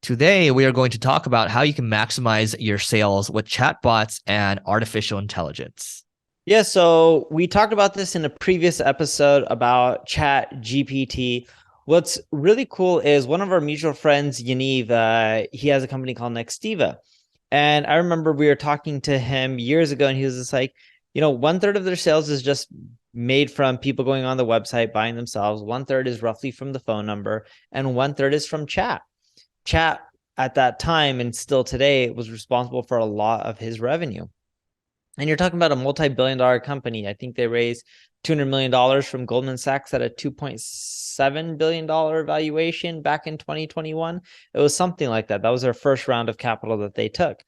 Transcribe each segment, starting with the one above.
Today, we are going to talk about how you can maximize your sales with chatbots and artificial intelligence. Yeah, so we talked about this in a previous episode about Chat GPT. What's really cool is one of our mutual friends, Yaniv, he has a company called 𝗔𝗕𝗢𝗨𝗧. And I remember we were talking to him years ago, and he was just like, 1/3 of their sales is just made from people going on the website, buying themselves. 1/3 is roughly from the phone number, and 1/3 is from chat. Chat at that time and still today was responsible for a lot of his revenue. And you're talking about a multi-billion-dollar company. I think they raised $200 million from Goldman Sachs at a $2.7 billion valuation back in 2021. It was something like that. That was their first round of capital that they took.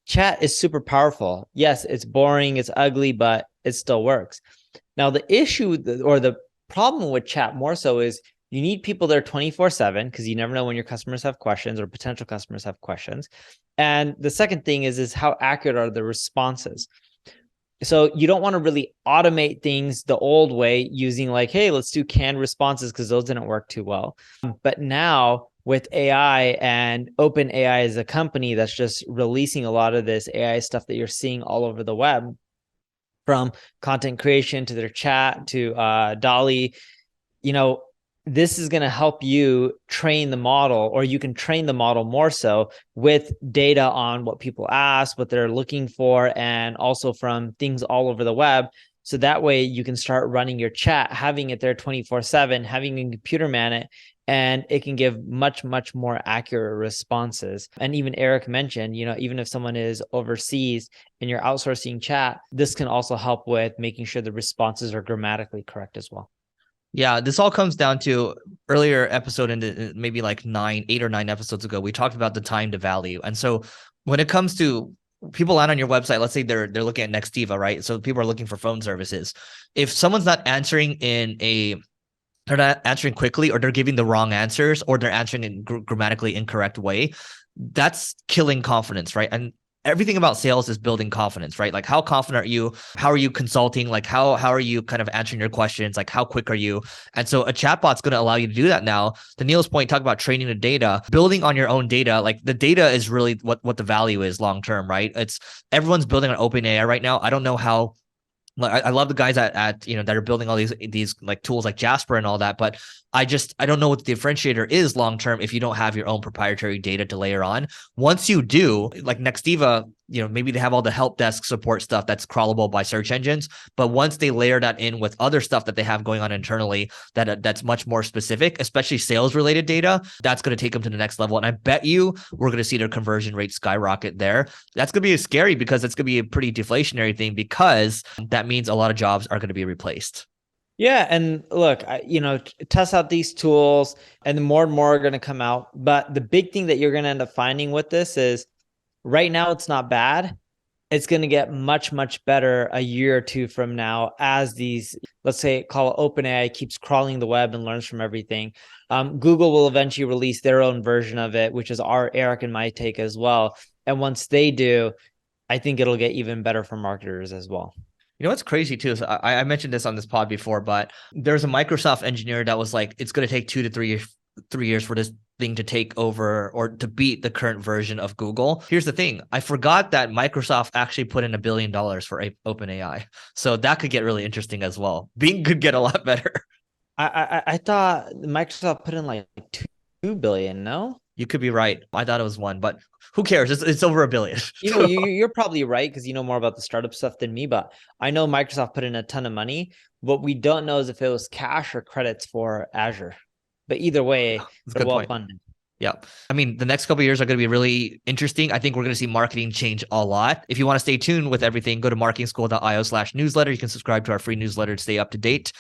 Chat is super powerful. Yes, it's boring, it's ugly, but it still works. Now, the issue or the problem with chat more so is you need people there 24/7 because you never know when your customers have questions or potential customers have questions. And the second thing is how accurate are the responses? So you don't want to really automate things the old way using like, hey, let's do canned responses because those didn't work too well. But now with AI and OpenAI is a company that's just releasing a lot of this AI stuff that you're seeing all over the web, from content creation to their chat to 𝗔𝗕𝗢𝗨𝗧, this is going to help you train the model, or you can train the model more so with data on what people ask, what they're looking for, and also from things all over the web. So that way you can start running your chat, having it there 24/7, having a computer man it, and it can give much, much more accurate responses. And even Eric mentioned, even if someone is overseas and you're outsourcing chat, this can also help with making sure the responses are grammatically correct as well. Yeah, this all comes down to earlier episode in maybe like 8 or 9 episodes ago, we talked about the time to value. And so when it comes to people land on your website, let's say they're looking at 𝗔𝗕𝗢𝗨𝗧, right? So people are looking for phone services. If someone's not answering they're not answering quickly, or they're giving the wrong answers, or they're answering in grammatically incorrect way, that's killing confidence, right? And everything about sales is building confidence, right? Like, how confident are you? How are you consulting? Like, how are you kind of answering your questions? Like, how quick are you? And so a chatbot's going to allow you to do that now. To Neil's point, talk about training the data, building on your own data. Like, the data is really what the value is long term, right? It's everyone's building on OpenAI right now. I don't know how. Like, I love the guys at that are building all these like tools like Jasper and all that, but I don't know what the differentiator is long term if you don't have your own proprietary data to layer on. Once you do, like 𝗔𝗕𝗢𝗪, maybe they have all the help desk support stuff that's crawlable by search engines, but once they layer that in with other stuff that they have going on internally, that's much more specific, especially sales related data, that's going to take them to the next level. And I bet you we're going to see their conversion rate skyrocket there. That's going to be scary because it's going to be a pretty deflationary thing, because that means a lot of jobs are going to be replaced. Yeah, and look, test out these tools, and more and more are going to come out. But the big thing that you're going to end up finding with this is, right now it's not bad. It's going to get much, much better a year or two from now as these, let's say, call it OpenAI, keeps crawling the web and learns from everything. Google will eventually release their own version of it, which is Eric and my take as well. And once they do, I think it'll get even better for marketers as well. You know what's crazy too is I mentioned this on this pod before, but there's a Microsoft engineer that was like, it's going to take 2 to 3 years for this thing to take over or to beat the current version of Google. Here's the thing. I forgot that Microsoft actually put in $1 billion for OpenAI. So that could get really interesting as well. Bing could get a lot better. I thought Microsoft put in like 2 billion, no? You could be right. I thought it was 1, but who cares? It's over $1 billion. You're probably right because you know more about the startup stuff than me, but I know Microsoft put in a ton of money. What we don't know is if it was cash or credits for Azure. But either way, they're well funded. Yeah. I mean, the next couple of years are going to be really interesting. I think we're going to see marketing change a lot. If you want to stay tuned with everything, go to marketingschool.io/newsletter. You can subscribe to our free newsletter to stay up to date.